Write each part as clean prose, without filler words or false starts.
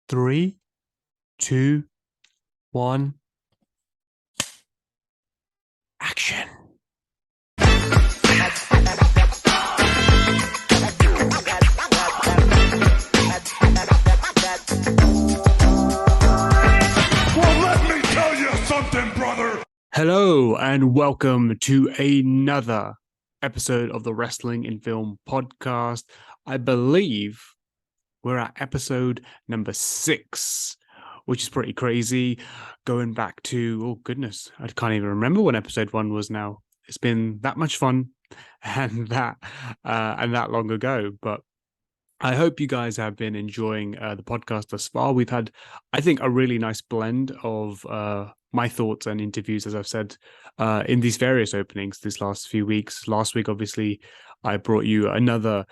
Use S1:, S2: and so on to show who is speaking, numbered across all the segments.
S1: Three, two, one, action.
S2: Well, let me tell you something, brother.
S1: Hello, and welcome to another episode of the Wrestling in Film podcast. I believe we're at episode number 6, which is pretty crazy. Going back to, oh goodness, I can't even remember when episode 1 was now. It's been that much fun and that long ago. But I hope you guys have been enjoying the podcast thus far. We've had, I think, a really nice blend of my thoughts and interviews, as I've said, in these various openings this last few weeks. Last week, obviously, I brought you another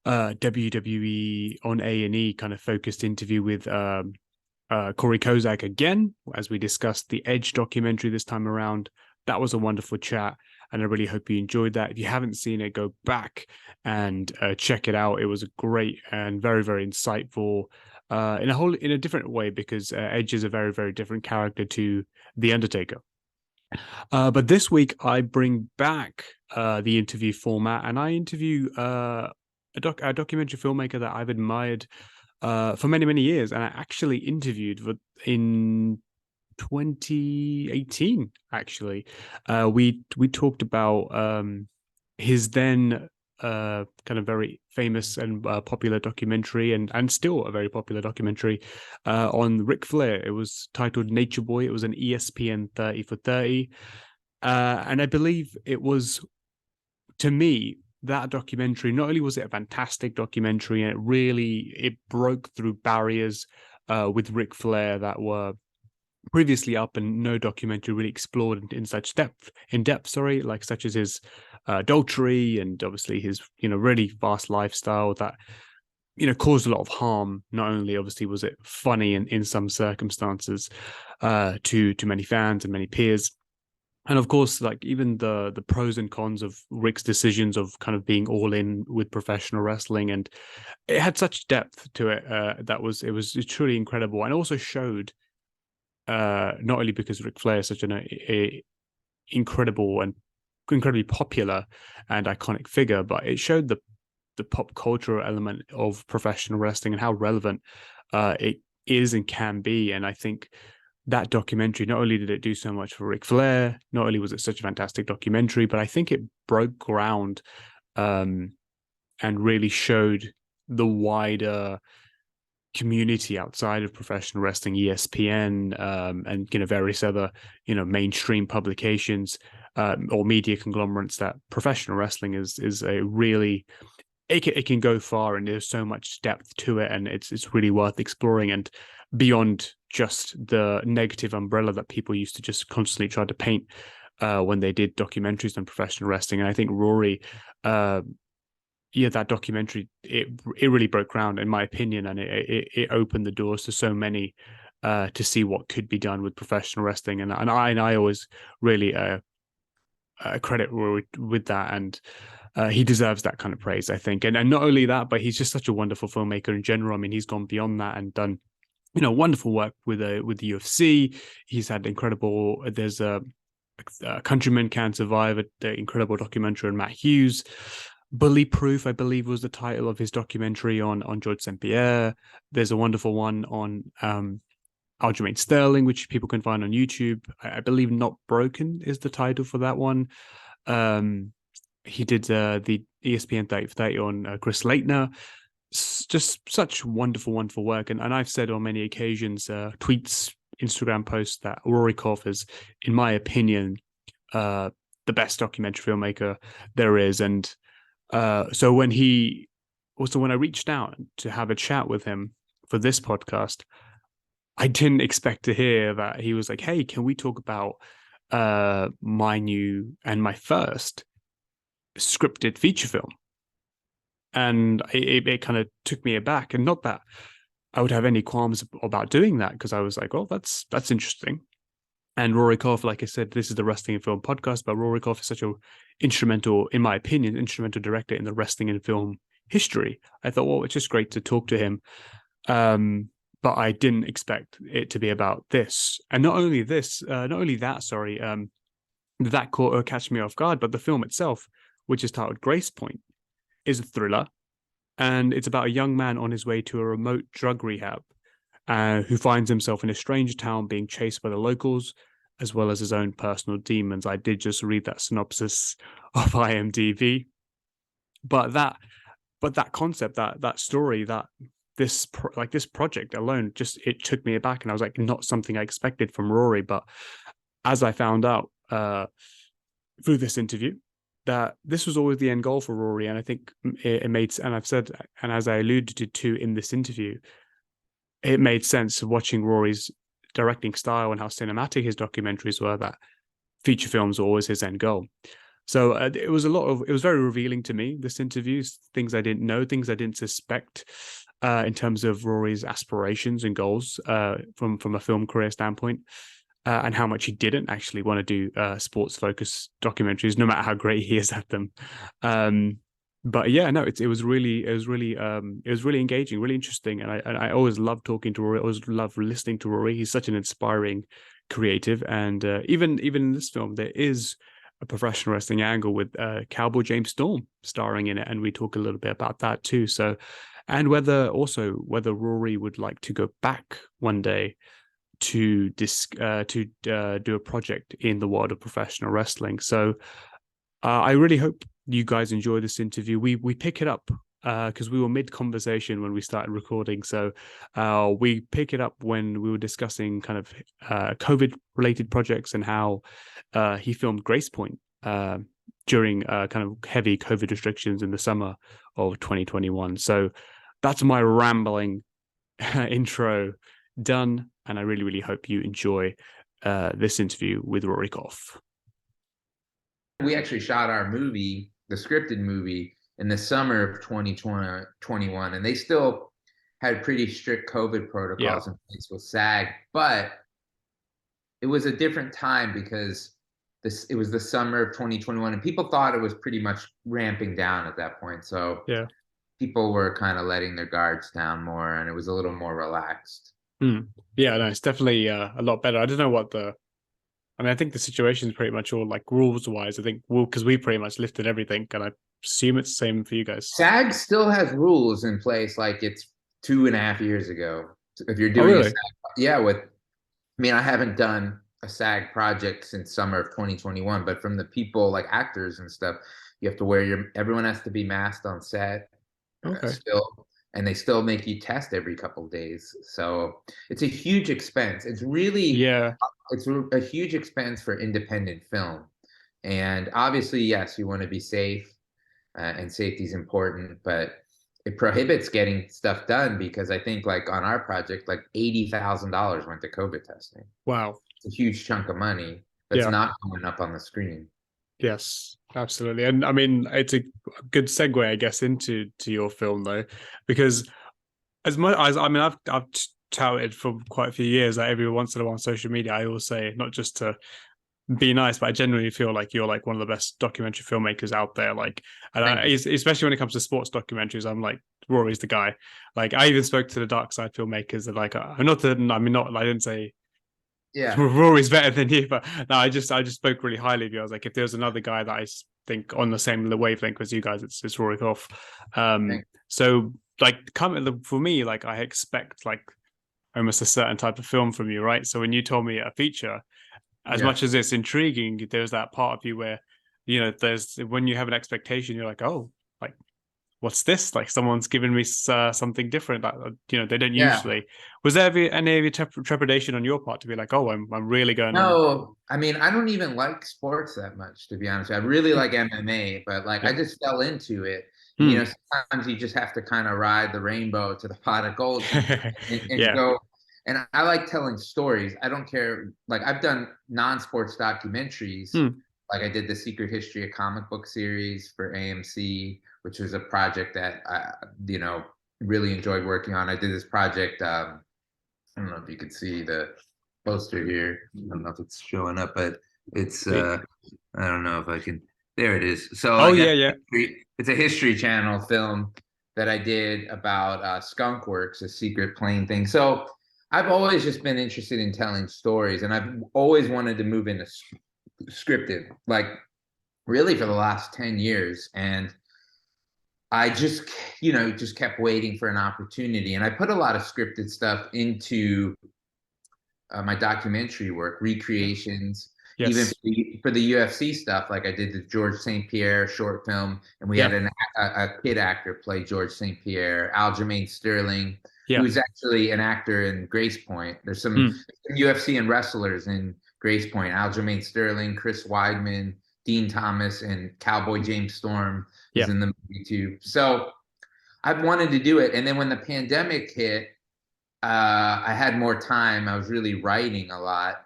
S1: WWE on A&E kind of focused interview with Corey Kozak again, as we discussed the Edge documentary this time around. That was a wonderful chat, and I really hope you enjoyed that. If you haven't seen it, go back and check it out. It was a great and very, very insightful in a different way, because Edge is a very, very different character to The Undertaker. But this week I bring back the interview format, and I interview a documentary filmmaker that I've admired for many, many years, and I actually interviewed in 2018. Actually, we talked about his then kind of very famous and popular documentary, and still a very popular documentary on Ric Flair. It was titled Nature Boy. It was an ESPN 30 for 30, and I believe it was, to me, that documentary, not only was it a fantastic documentary, and it broke through barriers with Ric Flair that were previously up, and no documentary really explored in such depth, like such as his adultery, and obviously his really fast lifestyle that caused a lot of harm. Not only obviously was it funny in some circumstances to many fans and many peers, and of course, like, even the pros and cons of Ric's decisions of kind of being all in with professional wrestling, and it had such depth to it it was truly incredible, and also showed, not only because Ric Flair is such an incredible and incredibly popular and iconic figure, but it showed the pop cultural element of professional wrestling and how relevant it is and can be. And I think that documentary, not only did it do so much for Ric Flair, not only was it such a fantastic documentary, but I think it broke ground and really showed the wider community outside of professional wrestling, ESPN, and various other mainstream publications or media conglomerates, that professional wrestling is a really, it can go far, and there's so much depth to it, and it's really worth exploring, and beyond just the negative umbrella that people used to just constantly try to paint when they did documentaries on professional wrestling. And I think Rory, that documentary, it really broke ground, in my opinion, and it opened the doors to so many to see what could be done with professional wrestling, and I always really credit Rory with that, and he deserves that kind of praise, I think. And not only that, but he's just such a wonderful filmmaker in general. I mean, he's gone beyond that and done wonderful work with the UFC. He's had incredible. There's a Countrymen Can Survive, the incredible documentary on Matt Hughes. Bully Proof, I believe, was the title of his documentary on George St. Pierre. There's a wonderful one on Aljamain Sterling, which people can find on YouTube. I believe Not Broken is the title for that one. He did the ESPN 30 for 30 on Chris Leitner. Just such wonderful, wonderful work. And I've said on many occasions, tweets, Instagram posts, that Rory Karpf is, in my opinion, the best documentary filmmaker there is. And so when I reached out to have a chat with him for this podcast, I didn't expect to hear that he was like, "Hey, can we talk about my new and my first scripted feature film?" And it kind of took me aback, and not that I would have any qualms about doing that, because I was like, "Oh, that's interesting." And Rory Karpf, like I said, this is the Wrestling and Film podcast, but Rory Karpf is such a instrumental, in my opinion, instrumental director in the wrestling and film history. I thought, well, it's just great to talk to him. but I didn't expect it to be about this. And not only this, not only that, sorry, that caught catch me off guard, but the film itself, which is titled Grace Point, is a thriller, and it's about a young man on his way to a remote drug rehab, who finds himself in a strange town being chased by the locals, as well as his own personal demons. I did just read that synopsis of IMDb, but that concept, that story, that this project alone, just it took me aback, and I was like, not something I expected from Rory. But as I found out through this interview, that this was always the end goal for Rory, and I think it made, and I've said, and as I alluded to in this interview, it made sense watching Rory's directing style and how cinematic his documentaries were, that feature films were always his end goal. So it was very revealing to me, this interview, things I didn't know, things I didn't suspect in terms of Rory's aspirations and goals from a film career standpoint, and how much he didn't actually want to do sports focused documentaries, no matter how great he is at them. But yeah, no, it was really engaging, really interesting, and I always love talking to Rory. I always love listening to Rory. He's such an inspiring creative, and even in this film, there is a professional wrestling angle with Cowboy James Storm starring in it, and we talk a little bit about that too. So, and whether Rory would like to go back one day to do a project in the world of professional wrestling. So I really hope you guys enjoy this interview. We pick it up because we were mid conversation when we started recording. So we pick it up when we were discussing kind of COVID related projects and how he filmed Grace Point during kind of heavy COVID restrictions in the summer of 2021. So that's my rambling intro done, and I really hope you enjoy this interview with Rory Karpf.
S3: We actually shot our movie, the scripted movie, in the summer of 2021, and they still had pretty strict COVID protocols in place with SAG, but it was a different time because it was the summer of 2021, and people thought it was pretty much ramping down at that point. So people were kind of letting their guards down more, and it was a little more relaxed.
S1: Yeah, no, it's definitely a lot better. I don't know what I think the situation is pretty much all like rules wise. I think because we pretty much lifted everything, and I assume it's the same for you guys.
S3: SAG still has rules in place, like it's 2.5 years ago. If you're doing
S1: really?
S3: I haven't done a SAG project since summer of 2021, but from the people like actors and stuff, you have to everyone has to be masked on set. Still, and they still make you test every couple of days. So it's a huge expense. It's really, it's a huge expense for independent film. And obviously, yes, you want to be safe, and safety is important, but it prohibits getting stuff done because I think like on our project, like $80,000 went to COVID testing.
S1: Wow.
S3: It's a huge chunk of money that's not coming up on the screen.
S1: Yes, absolutely. And I mean, it's a good segue, I guess, into your film though, because as much as I've touted for quite a few years that every once in a while on social media, I always say, not just to be nice, but I genuinely feel like you're like one of the best documentary filmmakers out there. Like, and especially when it comes to sports documentaries, I'm like, Rory's the guy. Like, I even spoke to the dark side filmmakers that like, I didn't say Rory's better than you, but no, I just spoke really highly of you. I was like, if there's another guy that I think on the same wavelength as you guys, it's Rory Karpf. So like, for me, like I expect like almost a certain type of film from you, right? So when you told me a feature, as much as it's intriguing, there's that part of you where, there's when you have an expectation, you're like, oh, like, what's this? Like someone's giving me something different that they don't usually. Was there any of your trepidation on your part to be like, oh, I'm really going?
S3: No, I mean, I don't even like sports that much, to be honest. I really like MMA, but like I just fell into it. Sometimes you just have to kind of ride the rainbow to the pot of gold and go. And I like telling stories. I don't care. Like I've done non-sports documentaries. Like I did the Secret History of Comic Book series for AMC, which was a project that I, really enjoyed working on. I did this project. I don't know if you could see the poster here. I don't know if it's showing up, but it's. I don't know if I can. There it is. So it's a History Channel film that I did about Skunk Works, a secret plane thing. So I've always just been interested in telling stories, and I've always wanted to move into scripted, like really for the last 10 years. And I just, just kept waiting for an opportunity. And I put a lot of scripted stuff into my documentary work, recreations, even
S1: Yes.
S3: for the UFC stuff. Like I did the George St. Pierre short film, and we had a kid actor play George St. Pierre, Aljamain Sterling, who's actually an actor in Grace Point. There's some UFC and wrestlers in Grace Point: Aljamain Sterling, Chris Weidman, Dean Thomas, and Cowboy James Storm is in the movie too. So I've wanted to do it, and then when the pandemic hit, I had more time. I was really writing a lot.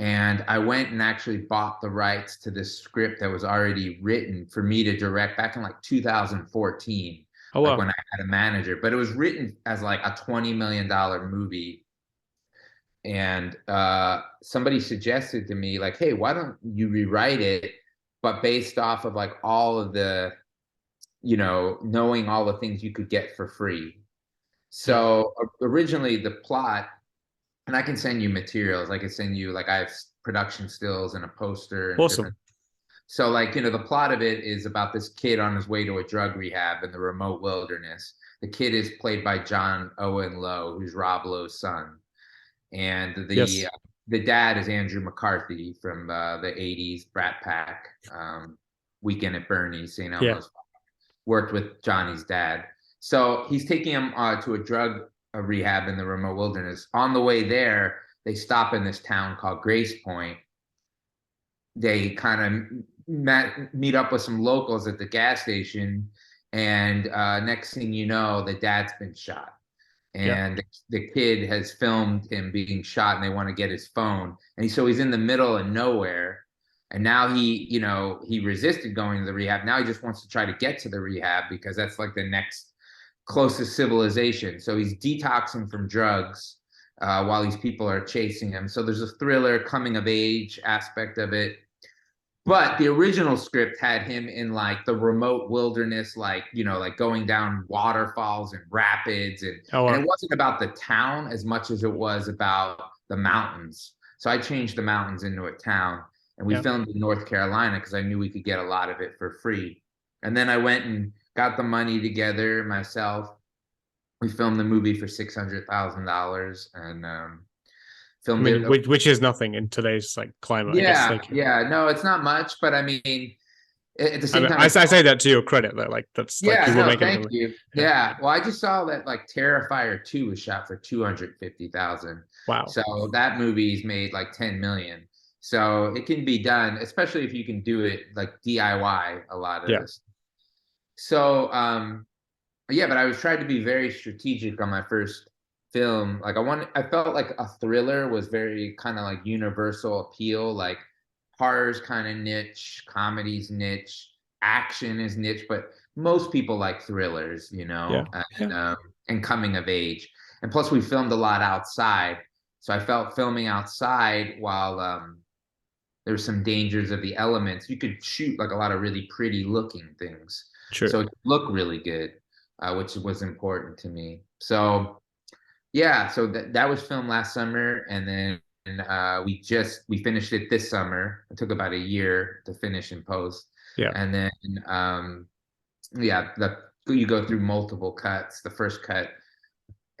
S3: And I went and actually bought the rights to this script that was already written for me to direct back in like 2014, like when I had a manager. But it was written as like a $20 million movie. And somebody suggested to me, like, hey, why don't you rewrite it, but based off of like all of the, knowing all the things you could get for free. So originally the plot, and I can send you materials. I can send you, like, I have production stills and a poster and different. So like, the plot of it is about this kid on his way to a drug rehab in the remote wilderness. The kid is played by John Owen Lowe, who's Rob Lowe's son. And the dad is Andrew McCarthy from the 80s, Brat Pack, Weekend at Bernie's, St. Elmo's. Worked with Johnny's dad. So he's taking him to a drug rehab in the remote wilderness. On the way there, they stop in this town called Grace Point. They kind of meet up with some locals at the gas station, and next thing you know, the dad's been shot. And the kid has filmed him being shot, and they want to get his phone. And so he's in the middle of nowhere. And now he resisted going to the rehab. Now he just wants to try to get to the rehab because that's like the next closest civilization. So he's detoxing from drugs while these people are chasing him. So there's a thriller coming of age aspect of it. But the original script had him in like the remote wilderness, like going down waterfalls and rapids. And it wasn't about the town as much as it was about the mountains. So I changed the mountains into a town. And we filmed in North Carolina because I knew we could get a lot of it for free. And then I went and got the money together myself. We filmed the movie for $600,000 and filmed it.
S1: Which is nothing in today's like climate.
S3: Yeah,
S1: I guess,
S3: no, it's not much, but I mean, at the same time,
S1: I say that to your credit, though. Like that's
S3: thank you. Yeah, well, I just saw that like Terrifier 2 was shot for $250,000.
S1: Wow.
S3: So that movie's made like 10 million. So it can be done, especially if you can do it like DIY a lot of this. So, but I was trying to be very strategic on my first film. Like I felt like a thriller was very kind of like universal appeal. Like horror's kind of niche, comedy's niche, action is niche, but most people like thrillers, and coming of age. And plus we filmed a lot outside. So I felt filming outside while there's some dangers of the elements. You could shoot like a lot of really pretty looking things.
S1: Sure.
S3: So it looked really good, which was important to me. So so that was filmed last summer. And then we finished it this summer. It took about a year to finish in post.
S1: Yeah.
S3: And then, you go through multiple cuts. The first cut,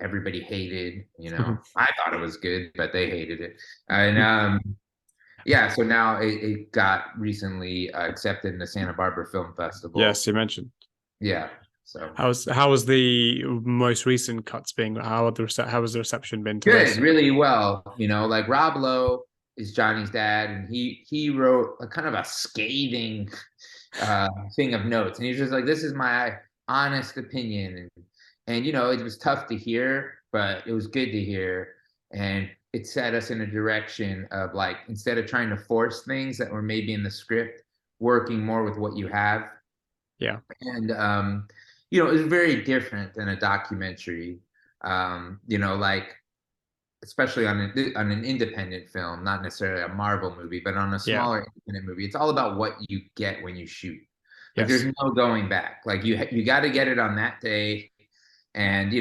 S3: everybody hated, I thought it was good, but they hated it. And, so now it got recently accepted in the Santa Barbara Film Festival.
S1: Yes, you mentioned.
S3: Yeah. So
S1: how was the most recent cuts being? How has the reception been to
S3: good?
S1: this?
S3: Really well. Like Rob Lowe is Johnny's dad, and he wrote a kind of a scathing thing of notes, and he's just like, "This is my honest opinion," and it was tough to hear, but it was good to hear, and it set us in a direction of like, instead of trying to force things that were maybe in the script, working more with what you have.
S1: Yeah.
S3: And it was very different than a documentary. Like especially on an independent film, not necessarily a Marvel movie, but on a smaller independent movie, it's all about what you get when you shoot. Like there's no going back. Like you got to get it on that day. and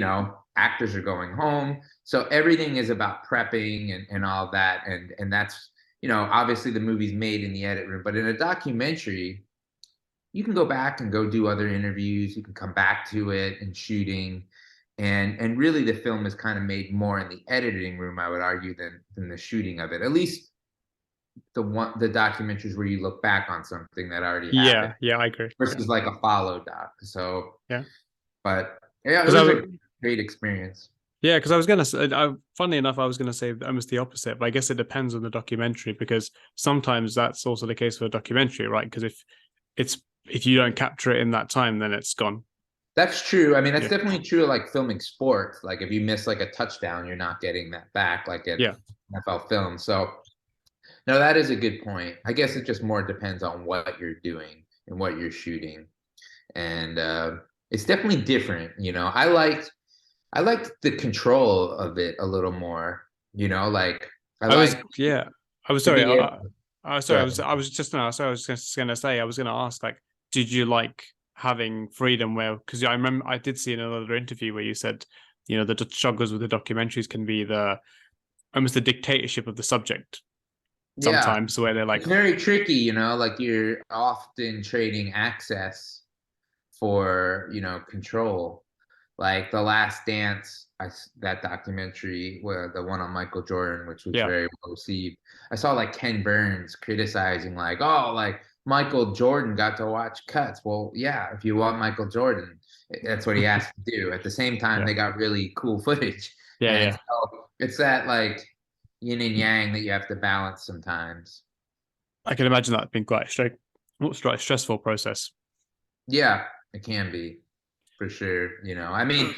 S3: actors are going home, so everything is about prepping and all that, and that's obviously the movie's made in the edit room, but in a documentary you can go back and go do other interviews, you can come back to it and shooting, and really the film is kind of made more in the editing room, I would argue, than the shooting of it, at least the documentaries where you look back on something that already happened
S1: Yeah, I agree.
S3: versus like a follow doc. So
S1: Yeah,
S3: but yeah, it
S1: because
S3: was a great experience.
S1: yeah, because I was gonna say, funnily enough, I was gonna say almost the opposite, but I guess it depends on the documentary, because sometimes that's also the case for a documentary, right? Because if you don't capture it in that time, then it's gone.
S3: That's true. I mean, that's
S1: Yeah,
S3: definitely true of like filming sports. Like if you miss like a touchdown, you're not getting that back like at
S1: yeah.
S3: NFL film. So no, that is a good point. I guess it just more depends on what you're doing and what you're shooting. And it's definitely different. I liked the control of it a little more. Like I
S1: I was
S3: like
S1: yeah. I was
S3: to
S1: sorry.
S3: be able.
S1: Sorry.
S3: Go
S1: I
S3: ahead.
S1: was just no. So I was just gonna say. I was gonna ask, like, did you like having freedom where? Because I remember I did see in another interview where you said, the struggles with the documentaries can be the almost the dictatorship of the subject
S3: Yeah,
S1: sometimes, where they're like,
S3: it's very tricky. Like you're often trading access for control. Like The Last Dance, that documentary, where the one on Michael Jordan, which was
S1: yeah,
S3: very well received. I saw like Ken Burns criticizing, like, oh, like Michael Jordan got to watch cuts. Well, yeah, if you want Michael Jordan, that's what he has to do. At the same time,
S1: yeah,
S3: they got really cool footage, and
S1: yeah.
S3: so it's that like yin and yang that you have to balance sometimes.
S1: I can imagine that being quite a stressful process.
S3: Yeah, it can be for sure. I mean,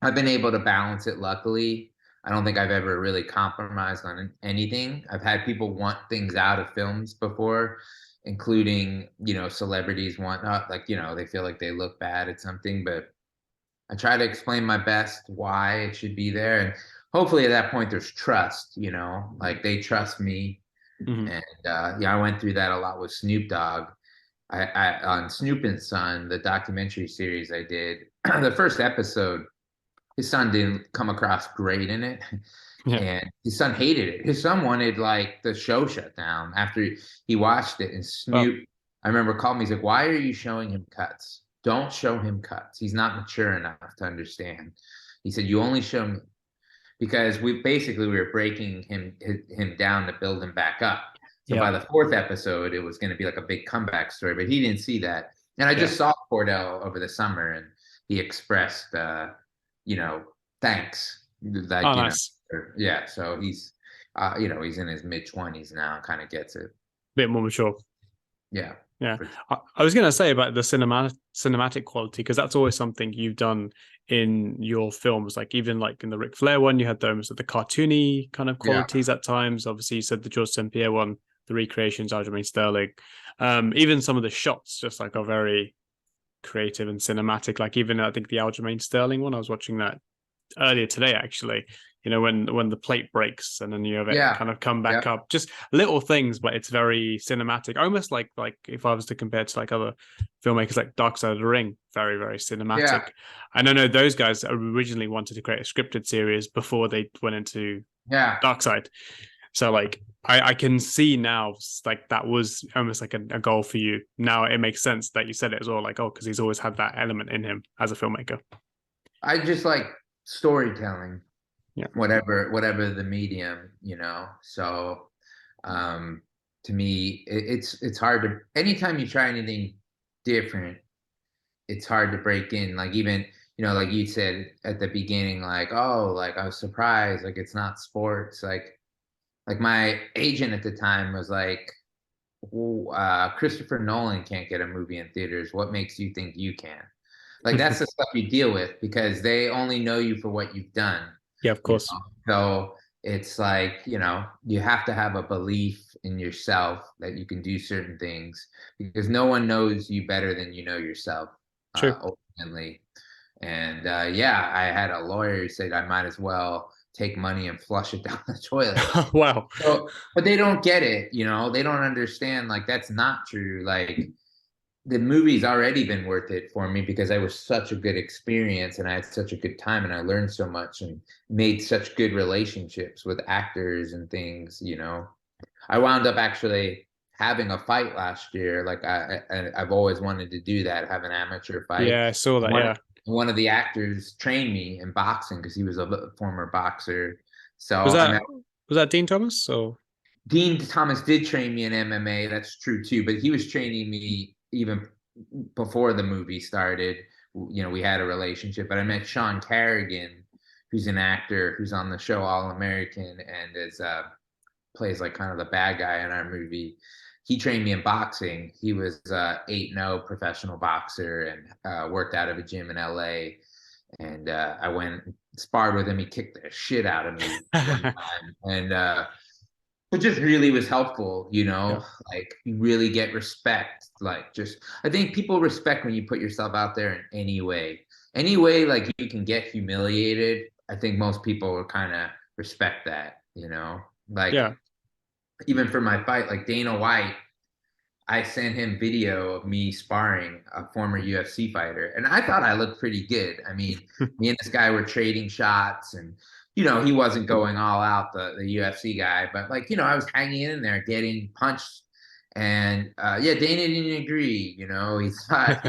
S3: I've been able to balance it, luckily. I don't think I've ever really compromised on anything. I've had people want things out of films before, including, celebrities want, like, they feel like they look bad at something, but I try to explain my best why it should be there. And hopefully at that point there's trust, like they trust me.
S1: Mhm.
S3: And yeah, I went through that a lot with Snoop Dogg. On Snoop and Son, the documentary series I did, the first episode, his son didn't come across great in it,
S1: Yeah,
S3: and his son hated it. His son wanted like the show shut down after he watched it. And
S1: well,
S3: Snoop, I remember, called me. He's like, "Why are you showing him cuts? Don't show him cuts. He's not mature enough to understand." He said, "You only show me," because we were breaking him down to build him back up. So
S1: yeah,
S3: by the fourth episode, it was going to be like a big comeback story, but he didn't see that. And I
S1: yeah.
S3: just saw Cordell over the summer, and he expressed, you know, thanks,
S1: Oh,
S3: like
S1: nice.
S3: yeah. So he's in his mid-20s now, kind of gets it.
S1: Bit more mature.
S3: Yeah,
S1: Yeah,
S3: for
S1: I was going to say about the cinematic quality, because that's always something you've done in your films. Like even like in the Ric Flair one, you had those the cartoony kind of
S3: yeah,
S1: qualities at times. Obviously, you said the George St. Pierre one, the recreations, Aljamain Sterling. Even some of the shots just like are very creative and cinematic. Like even I think the Aljamain Sterling one, I was watching that earlier today actually. When the plate breaks and then you have it
S3: yeah,
S1: kind of come
S3: yeah,
S1: back up, just little things, but it's very cinematic, almost like if I was to compare it to like other filmmakers like Dark Side of the Ring, very very
S3: yeah,
S1: cinematic. And I know those guys originally wanted to create a scripted series before they went into
S3: yeah.
S1: Dark Side, so like I can see now like that was almost like a goal for you. Now it makes sense that you said it as well, like, oh, because he's always had that element in him as a filmmaker.
S3: I just like storytelling,
S1: Yeah,
S3: whatever the medium, So um to me, it's hard to, anytime you try anything different, it's hard to break in. Like even, like you said at the beginning, like, oh, like I was surprised, like it's not sports. Like my agent at the time was like, Christopher Nolan can't get a movie in theaters. What makes you think you can? Like that's the stuff you deal with because they only know you for what you've done,
S1: yeah, of
S3: you
S1: course,
S3: know. So it's like, you have to have a belief in yourself that you can do certain things because no one knows you better than you know yourself,
S1: true.
S3: ultimately. And yeah, I had a lawyer who said I might as well take money and flush it down the toilet.
S1: Wow.
S3: So, but they don't get it, They don't understand, like that's not true. Like the movie's already been worth it for me because it was such a good experience and I had such a good time and I learned so much and made such good relationships with actors and things, you know. I wound up actually having a fight last year. Like I've always wanted to do that, have an amateur fight.
S1: Yeah, I saw that.
S3: One
S1: Yeah.
S3: one of the actors trained me in boxing because he was a former boxer.
S1: Was
S3: So I
S1: that
S3: met
S1: was that Dean Thomas or?
S3: Dean Thomas did train me in MMA. That's true too, but he was training me even before the movie started. You know, we had a relationship, but I met Sean Carrigan, who's an actor who's on the show All American and is plays like kind of the bad guy in our movie. He trained me in boxing. He was 8-0 professional boxer and worked out of a gym in LA. And I went and sparred with him. He kicked the shit out of me one time. And it just really was helpful, you
S1: Yeah.
S3: know, like you really get respect. Like just, I think people respect when you put yourself out there in any way, like you can get humiliated. I think most people will kind of respect that, you know, like
S1: Yeah.
S3: even for my fight, like Dana White, I sent him video of me sparring a former UFC fighter, and I thought I looked pretty good. I mean, me and this guy were trading shots, and you know, he wasn't going all out the UFC guy, but like you know, I was hanging in there, getting punched, and yeah, Dana didn't agree. You know, he thought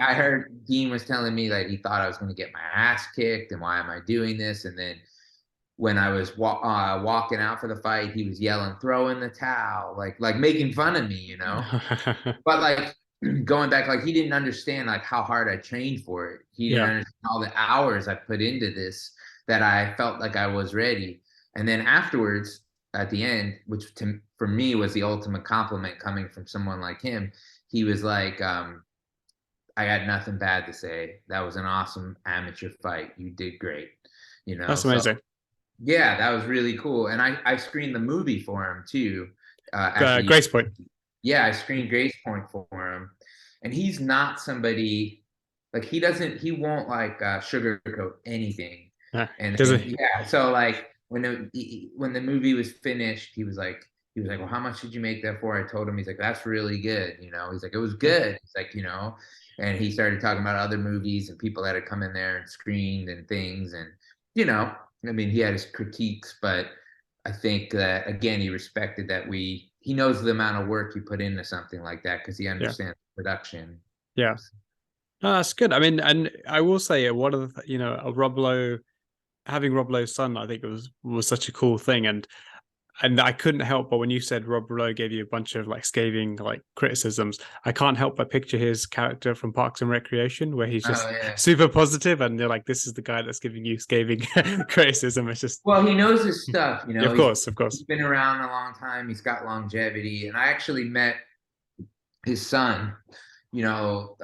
S3: I heard Dean was telling me that he thought I was going to get my ass kicked, and why am I doing this? And then when I was walking out for the fight, he was yelling, "Throw in the towel," like making fun of me, you know. But like going back, like he didn't understand like how hard I trained for it. He didn't
S1: Yeah.
S3: understand all the hours I put into this that I felt like I was ready. And then afterwards, at the end, which for me was the ultimate compliment coming from someone like him, he was like, "I got nothing bad to say. That was an awesome amateur fight. You did great." You know,
S1: That's
S3: so
S1: amazing.
S3: yeah, that was really cool. And I screened the movie for him too. At the
S1: Grace Point.
S3: Yeah, I screened Grace Point for him. And he's not somebody like he won't like sugarcoat anything. And
S1: Does
S3: then
S1: it?
S3: yeah, so like when the movie was finished, he was like, "Well, how much did you make that for?" I told him, he's like, "That's really good." You know, he's like, "It was
S1: Yeah.
S3: good." He's like, you know, and he started talking about other movies and people that had come in there and screened and things. And, you know, I mean, he had his critiques, but I think that again, he respected that he knows the amount of work you put into something like that because he
S1: Yeah.
S3: understands production.
S1: Yeah. No, that's good. I mean, and I will say one of the, Rob Lowe, having Rob Lowe's son, I think was such a cool thing. And I couldn't help but when you said Rob Lowe gave you a bunch of like scathing like criticisms, I can't help but picture his character from Parks and Recreation, where he's just
S3: Oh yeah.
S1: super positive, and they're like, "This is the guy that's giving you scathing criticism." It's just,
S3: Well, he knows his stuff. You
S1: yeah,
S3: know,
S1: of
S3: he's
S1: course, of course.
S3: he's been around a long time. He's got longevity, and I actually met his son, you know,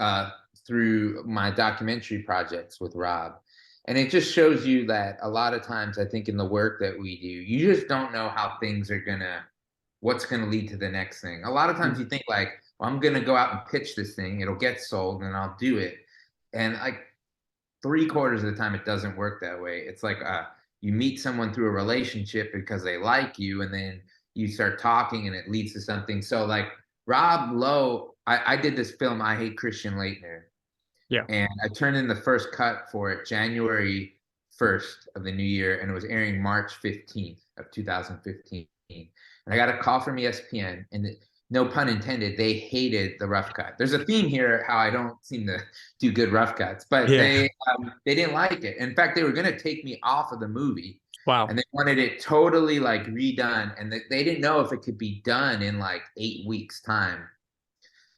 S3: through my documentary projects with Rob. And it just shows you that a lot of times, I think in the work that we do, you just don't know how things are what's gonna lead to the next thing. A lot of times, you think like, well, I'm gonna go out and pitch this thing, it'll get sold, and I'll do it. And like 3/4 of the time, it doesn't work that way. It's like you meet someone through a relationship because they like you, and then you start talking, and it leads to something. So like Rob Lowe, I did this film, I Hate Christian Laettner,
S1: Yeah.
S3: and I turned in the first cut for it January 1st of the new year, and it was airing March 15th of 2015. And I got a call from ESPN, and no pun intended, they hated the rough cut. There's a theme here how I don't seem to do good rough cuts, but
S1: Yeah.
S3: they didn't like it. In fact, they were going to take me off of the movie,
S1: Wow.
S3: and they wanted it totally like redone, and they didn't know if it could be done in like 8 weeks time.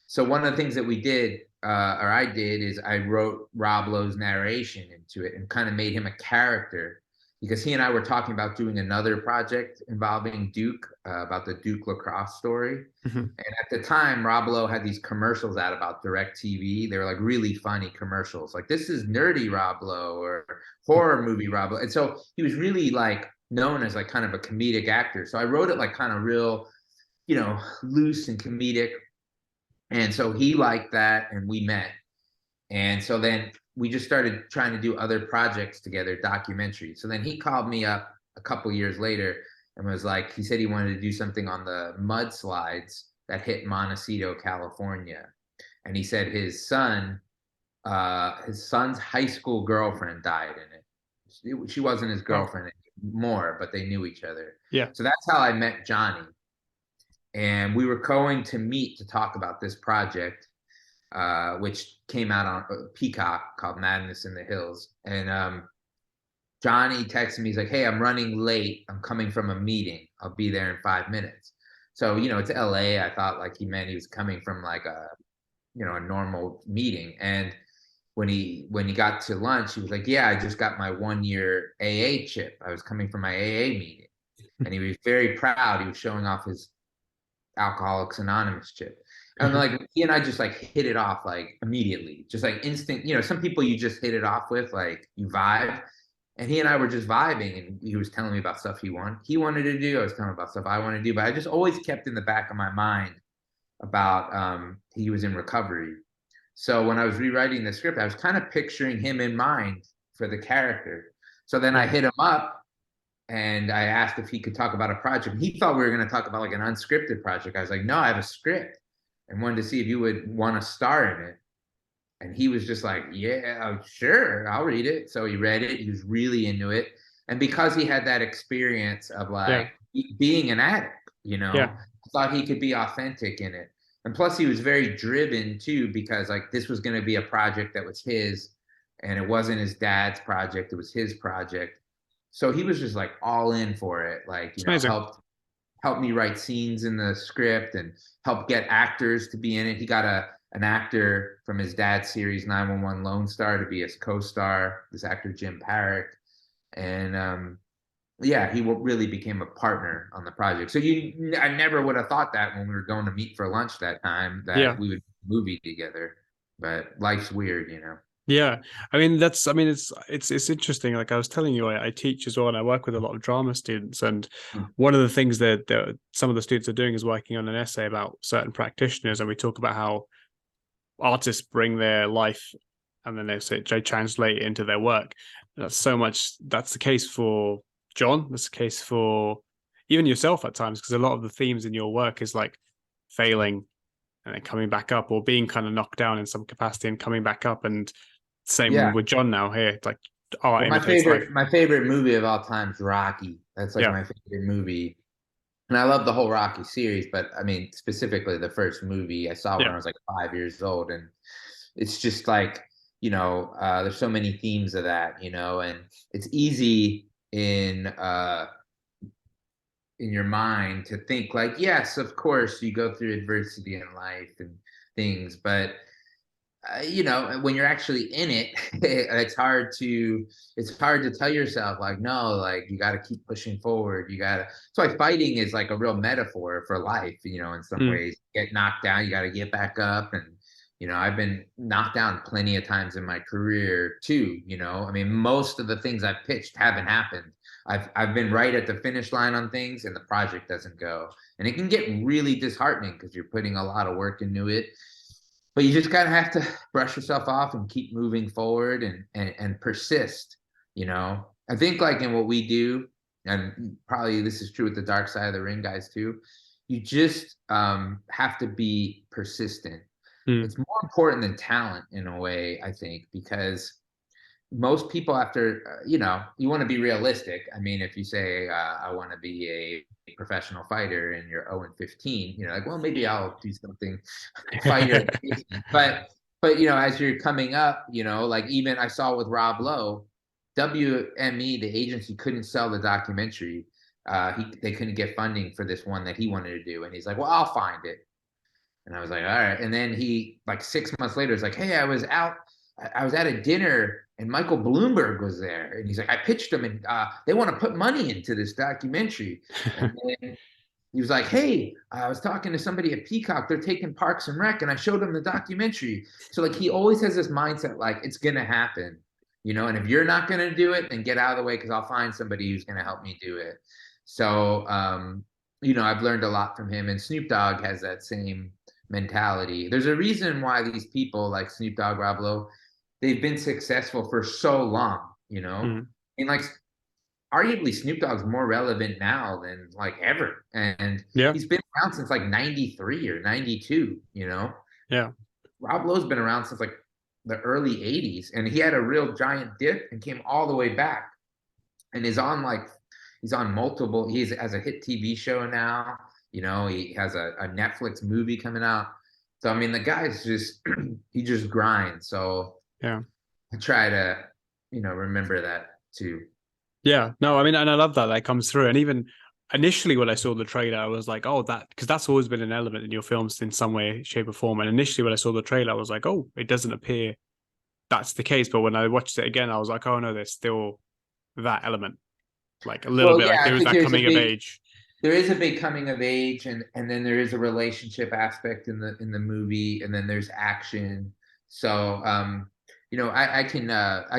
S3: So one of the things that we did, or I did, is I wrote Rob Lowe's narration into it and kind of made him a character because he and I were talking about doing another project involving Duke, about the Duke lacrosse story.
S1: Mm-hmm.
S3: And at the time, Rob Lowe had these commercials out about DirecTV. They were like really funny commercials, like "This is nerdy Rob Lowe" or "Horror movie Rob Lowe." And so he was really like known as like kind of a comedic actor. So I wrote it like kind of real, you know, loose and comedic. And so he liked that, and we met. And so then we just started trying to do other projects together, documentaries. So then he called me up a couple years later and was like, he said he wanted to do something on the mudslides that hit Montecito, California. and he said his son's high school girlfriend died in it. She wasn't his
S1: Wow.
S3: girlfriend anymore, but they knew each other.
S1: Yeah.
S3: So that's how I met Johnny. And we were going to meet to talk about this project, which came out on Peacock, called Madness in the Hills. And Johnny texted me. He's like, "Hey, I'm running late. I'm coming from a meeting. I'll be there in 5 minutes." So, it's LA. I thought like he meant he was coming from like a normal meeting. And when he got to lunch, he was like, "Yeah, I just got my 1-year AA chip. I was coming from my AA meeting." And he was very proud. He was showing off his Alcoholics Anonymous chip. And like he and I just like hit it off like immediately, just like instant. Some people you just hit it off with, like you vibe. And he and I were just vibing, and he was telling me about stuff he wanted to do. I was telling him about stuff I wanted to do, but I just always kept in the back of my mind about he was in recovery. So when I was rewriting the script, I was kind of picturing him in mind for the character. So then I hit him up and I asked if he could talk about a project. He thought we were going to talk about like an unscripted project. I was like, "No, I have a script," and wanted to see if you would want to star in it. And he was just like, "Yeah, sure, I'll read it." So he read it. He was really into it. And because he had that experience of like being an addict,
S1: Yeah.
S3: I thought he could be authentic in it. And plus he was very driven too, because like this was going to be a project that was his, and it wasn't his dad's project. It was his project. So he was just like all in for it. Like,
S1: It's amazing.
S3: helped me write scenes in the script and help get actors to be in it. He got an actor from his dad's series 911 Lone Star to be his co-star, this actor Jim Parrick. And yeah, he really became a partner on the project. So I never would have thought that when we were going to meet for lunch that time that we would movie together. But life's weird.
S1: Yeah, I mean it's interesting. Like I was telling you, I teach as well, and I work with a lot of drama students. And one of the things that some of the students are doing is working on an essay about certain practitioners, and we talk about how artists bring their life, and then they translate it into their work. That's the case for John. That's the case for even yourself at times, because a lot of the themes in your work is like failing and then coming back up, or being kind of knocked down in some capacity and coming back up. And same with John now here. It's like,
S3: my favorite movie of all time is Rocky. That's like my favorite movie. And I love the whole Rocky series, but I mean, specifically the first movie I saw when I was like 5 years old. And it's just like, there's so many themes of that, and it's easy in your mind to think like, yes, of course you go through adversity in life and things, but when you're actually in it, it's hard to tell yourself like, no, like you got to keep pushing forward. That's why fighting is like a real metaphor for life, in some ways. Get knocked down, you got to get back up. And, I've been knocked down plenty of times in my career too. I mean, most of the things I've pitched haven't happened. I've been right at the finish line on things and the project doesn't go. And it can get really disheartening because you're putting a lot of work into it. But you just gotta have to brush yourself off and keep moving forward and persist. I think like in what we do, and probably this is true with the Dark Side of the Ring guys too. You just have to be persistent. It's more important than talent in a way, I think, because most people after you want to be realistic. I mean, if you say I want to be a professional fighter and you're 0-15, like, well, maybe I'll do something fighter. but as you're coming up, like even I saw with Rob Lowe, WME, the agency, couldn't sell the documentary. They couldn't get funding for this one that he wanted to do, and he's like, well, I'll find it. And I was like, all right. And then he, like 6 months later, is like, hey, I was at a dinner and Michael Bloomberg was there. And he's like, I pitched them and they want to put money into this documentary. And then he was like, hey, I was talking to somebody at Peacock. They're taking Parks and Rec. And I showed them the documentary. So like, he always has this mindset, like it's going to happen, and if you're not going to do it, then get out of the way, because I'll find somebody who's going to help me do it. So, I've learned a lot from him, and Snoop Dogg has that same mentality. There's a reason why these people like Snoop Dogg, Rob Lowe, they've been successful for so long, And like arguably Snoop Dogg's more relevant now than like ever. And he's been around since like 93 or 92,
S1: Yeah.
S3: Rob Lowe's been around since like the early 80s, and he had a real giant dip and came all the way back, and he's on multiple, he has a hit TV show now, he has a Netflix movie coming out. So I mean the guy's just he just grinds. So
S1: Yeah.
S3: I try to, remember that too.
S1: Yeah, no, I mean, and I love that that comes through. And even initially, when I saw the trailer, I was like, "Oh, that," because that's always been an element in your films in some way, shape, or form. And initially, when I saw the trailer, I was like, "Oh, it doesn't appear that's the case." But when I watched it again, I was like, "Oh no, there's still that element, like a little
S3: Well,
S1: bit, like
S3: yeah, I
S1: there is
S3: think
S1: that coming of age."
S3: there is a big coming of age, and then there is a relationship aspect in the movie, and then there's action. So I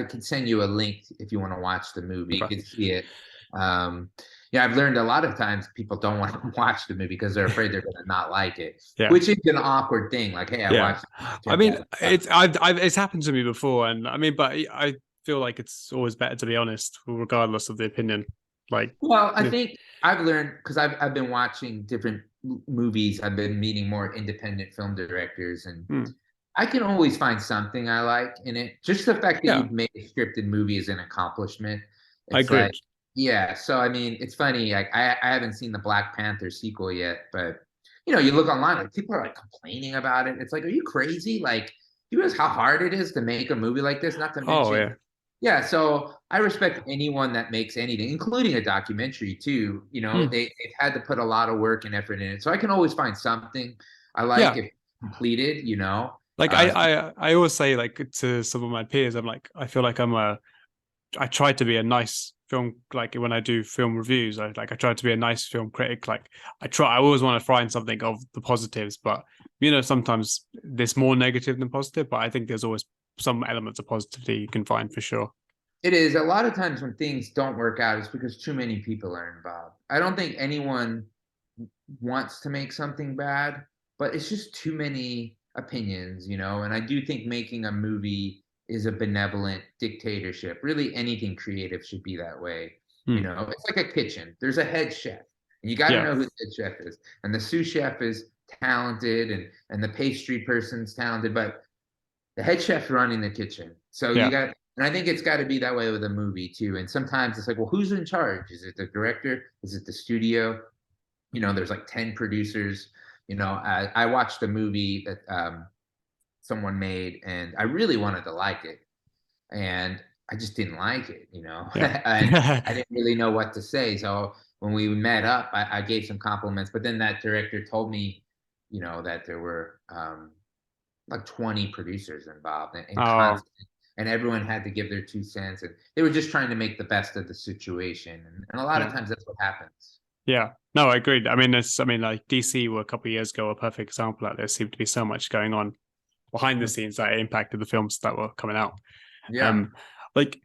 S3: can send you a link if you want to watch the movie. You
S1: Okay.
S3: can see it. Um, yeah, I've learned a lot of times people don't want to watch the movie because they're afraid they're going to not like it,
S1: Yeah.
S3: which is an awkward thing. Like, hey, I
S1: Yeah,
S3: watched
S1: I
S3: it.
S1: mean, it's happened to me before, and I mean, but I feel like it's always better to be honest, regardless of the opinion. Like,
S3: Well, I
S1: yeah,
S3: think I've learned because I've been watching different movies. I've been meeting more independent film directors, and
S1: hmm,
S3: I can always find something I like in it. Just the fact that
S1: yeah,
S3: you've made a scripted movie is an accomplishment.
S1: I
S3: It's
S1: agree.
S3: like, yeah. So I mean, it's funny. Like I haven't seen the Black Panther sequel yet, but you look online, like people are like complaining about it. It's like, are you crazy? Like, you realize how hard it is to make a movie like this? Not to
S1: Oh
S3: mention,
S1: yeah,
S3: yeah. So I respect anyone that makes anything, including a documentary too.
S1: hmm,
S3: They've had to put a lot of work and effort in it. So I can always find something I like
S1: yeah.
S3: if completed.
S1: Like
S3: Uh,
S1: I always say like to some of my peers, I'm like I feel like I try to be a nice film, like when I do film reviews, I try to be a nice film critic. Like I always want to find something of the positives, but sometimes there's more negative than positive, but I think there's always some elements of positivity you can find for sure.
S3: It is a lot of times when things don't work out, it's because too many people are involved. I don't think anyone wants to make something bad, but it's just too many opinions. And I do think making a movie is a benevolent dictatorship. Really, anything creative should be that way.
S1: Hmm.
S3: It's like a kitchen. There's a head chef, and you got to
S1: Yeah,
S3: know who the head chef is. And the sous chef is talented, and the pastry person's talented, but the head chef's running the kitchen. So
S1: yeah,
S3: and I think it's got to be that way with a movie too. And sometimes it's like, well, who's in charge? Is it the director? Is it the studio? There's like 10 producers. I watched a movie that someone made, and I really wanted to like it, and I just didn't like it. And I
S1: yeah.
S3: didn't really know what to say. So when we met up, I gave some compliments, but then that director told me, that there were like 20 producers involved, and
S1: Oh,
S3: constant, and everyone had to give their 2 cents, and they were just trying to make the best of the situation, and a lot of
S1: yeah,
S3: times that's what happens.
S1: yeah. No, I agreed. I mean, like DC were a couple of years ago a perfect example. That there seemed to be so much going on behind the scenes that impacted the films that were coming out.
S3: Yeah.
S1: Um, like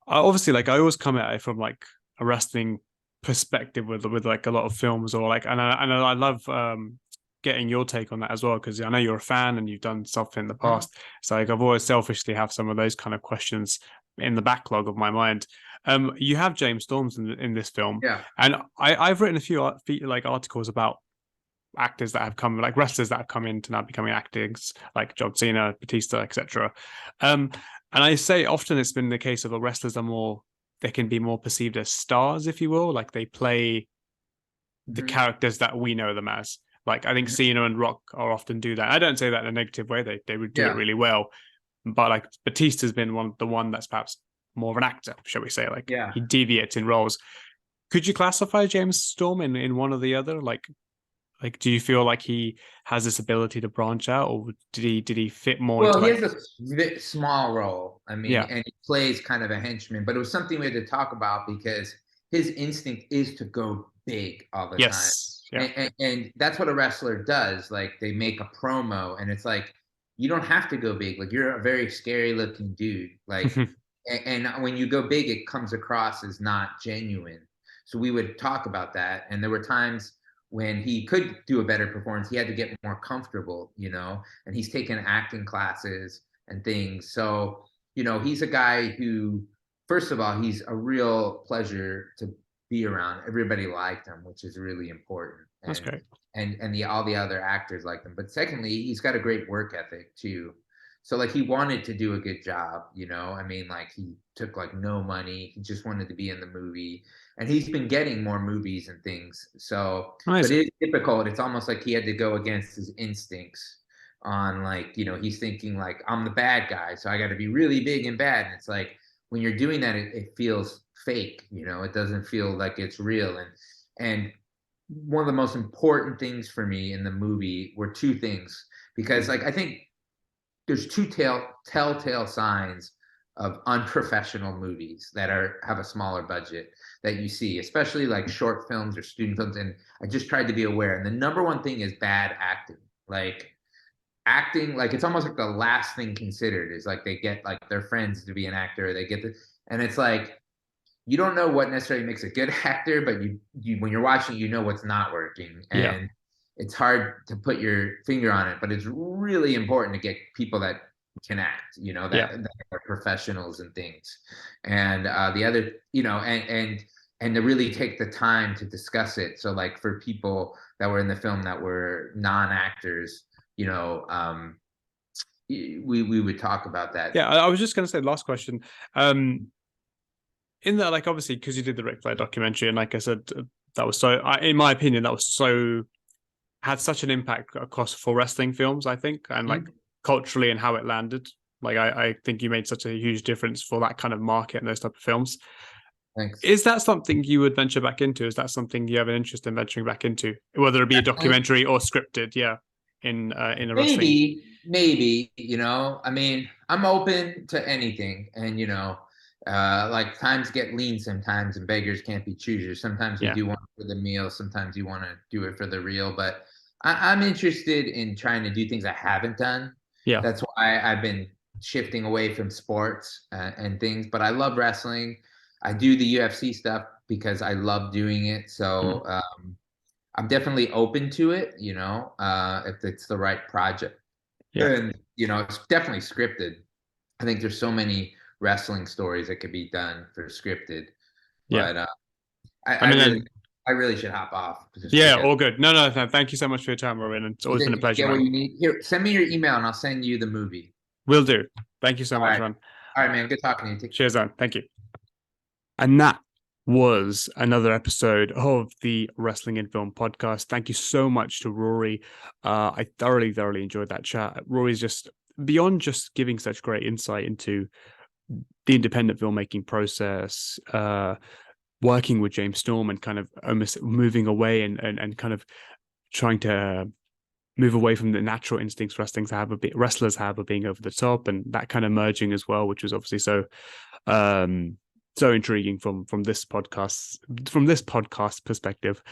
S1: obviously, like I always come at it from like a wrestling perspective with like a lot of films, or like, and I love getting your take on that as well, because I know you're a fan and you've done stuff in the
S3: Mhm.
S1: past. So like I've always selfishly have some of those kind of questions in the backlog of my mind. You have James Storms in this film,
S3: Yeah.
S1: and I've written a few like articles about actors that have come, like wrestlers that have come into now becoming actors, like John Cena, Batista, etc. And I say often it's been the case of the wrestlers are more, they can be more perceived as stars, if you will, like they play the
S3: Mhm.
S1: characters that we know them as. Like I think
S3: Mhm.
S1: Cena and Rock are often do that. I don't say that in a negative way; they would do it
S3: Yeah.
S1: really well. But like Batista's been the one that's perhaps more of an actor, shall we say? Like
S3: Yeah.
S1: he deviates in roles. Could you classify James Storm in one or the other? Like, do you feel like he has this ability to branch out, or did he fit more into
S3: Well, he
S1: like,
S3: has a small role. I mean,
S1: yeah,
S3: and he plays kind of a henchman, but it was something we had to talk about because his instinct is to go big all the time.
S1: yes, yeah,
S3: And that's what a wrestler does. Like they make a promo, and it's like, you don't have to go big. Like you're a very scary looking dude. Like, and when you go big, it comes across as not genuine. So we would talk about that. And there were times when he could do a better performance, he had to get more comfortable, and he's taken acting classes and things. So, he's a guy who, first of all, he's a real pleasure to be around. Everybody liked him, which is really important.
S1: That's great.
S3: And all the other actors liked him. But secondly, he's got a great work ethic too. So like he wanted to do a good job, you know. I mean, like he took like no money. He just wanted to be in the movie, and he's been getting more movies and things. So,
S1: Nice.
S3: but it is difficult. It's almost like he had to go against his instincts on like, you know, he's thinking like I'm the bad guy, so I got to be really big and bad. And it's like when you're doing that, it feels fake, you know. It doesn't feel like it's real. And one of the most important things for me in the movie were two things, because like I think there's two telltale signs of unprofessional movies that have a smaller budget that you see, especially like short films or student films. And I just tried to be aware. And the number one thing is bad acting. Like acting, like it's almost like the last thing considered is like they get like their friends to be an actor. They get the, and it's like you don't know what necessarily makes a good actor, but you when you're watching, you know what's not working. And it's hard to put your finger on it, but it's really important to get people that can act, you know, that are professionals and things. And the other, you know, and to really take the time to discuss it. So like for people that were in the film that were non-actors, you know, we would talk about that.
S1: Yeah, I was just going to say, last question. In that, like, obviously, because you did the Ric Flair documentary, and like I said, that was so, in my opinion, that was so, had such an impact across for wrestling films, I think, and like culturally and how it landed. Like, I think you made such a huge difference for that kind of market and those type of films.
S3: Thanks.
S1: Is that something you would venture back into? Is that something you have an interest in venturing back into, whether it be a documentary or scripted? Yeah, in a wrestling.
S3: Maybe, you know, I mean, I'm open to anything, and you know, like times get lean sometimes, and beggars can't be choosers. Sometimes you do want it for the meal, sometimes you want to do it for the real. But I'm interested in trying to do things I haven't done.
S1: Yeah,
S3: that's why I've been shifting away from sports and things. But I love wrestling. I do the UFC stuff because I love doing it. So I'm definitely open to it, you know, if it's the right project.
S1: Yeah.
S3: And, you know, it's definitely scripted. I think there's so many wrestling stories that could be done for scripted.
S1: Yeah.
S3: But I really should hop off.
S1: Yeah, all good. No, thank you so much for your time, Rory. It's always been a pleasure.
S3: Get what you need. Here, send me your email and I'll send you the movie.
S1: Will do. Thank you so much, Ron.
S3: All right, man. Good talking to you.
S1: Cheers, man. Thank you. And that was another episode of the Wrestling in Film podcast. Thank you so much to Rory. I thoroughly enjoyed that chat. Rory's just beyond just giving such great insight into the independent filmmaking process, working with James Storm and kind of almost moving away and kind of trying to move away from the natural instincts wrestlers have of being over the top, and that kind of merging as well, which was obviously so intriguing from this podcast perspective.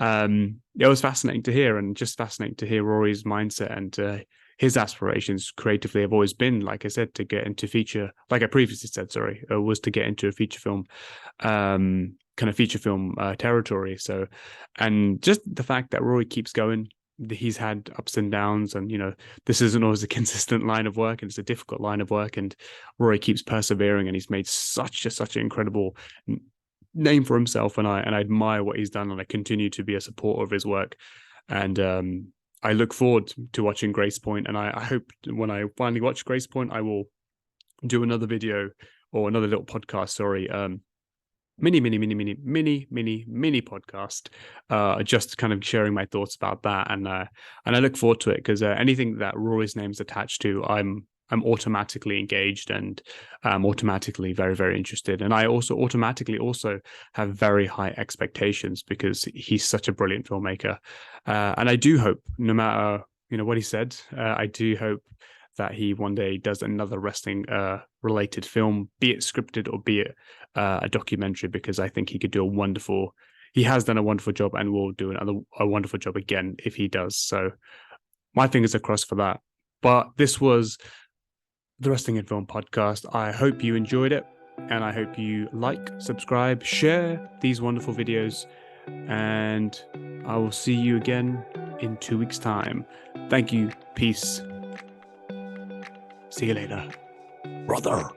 S1: It was fascinating to hear, and just fascinating to hear Rory's mindset and his aspirations creatively have always been, like I said, to get into feature, like I previously said, was to get into a feature film, kind of feature film territory. So, and just the fact that Rory keeps going, he's had ups and downs, and you know, this isn't always a consistent line of work, and it's a difficult line of work, and Rory keeps persevering, and he's made such an incredible name for himself, and I admire what he's done, and I continue to be a supporter of his work. And I look forward to watching Grace Point, and I hope when I finally watch Grace Point, I will do another video or another little podcast, mini podcast, just kind of sharing my thoughts about that, and I look forward to it, because anything that Rory's name's attached to, I'm automatically engaged, and automatically very interested, and I also automatically have very high expectations, because he's such a brilliant filmmaker, and I do hope, no matter what he said, I do hope that he one day does another wrestling related film, be it scripted or be it a documentary, because I think he has done a wonderful job, and will do a wonderful job again if he does. So my fingers are crossed for that. But this was the Wrestling in Film podcast. I hope you enjoyed it, and I hope you like, subscribe, share these wonderful videos, and I will see you again in 2 weeks' time. Thank you. Peace. See you later, brother.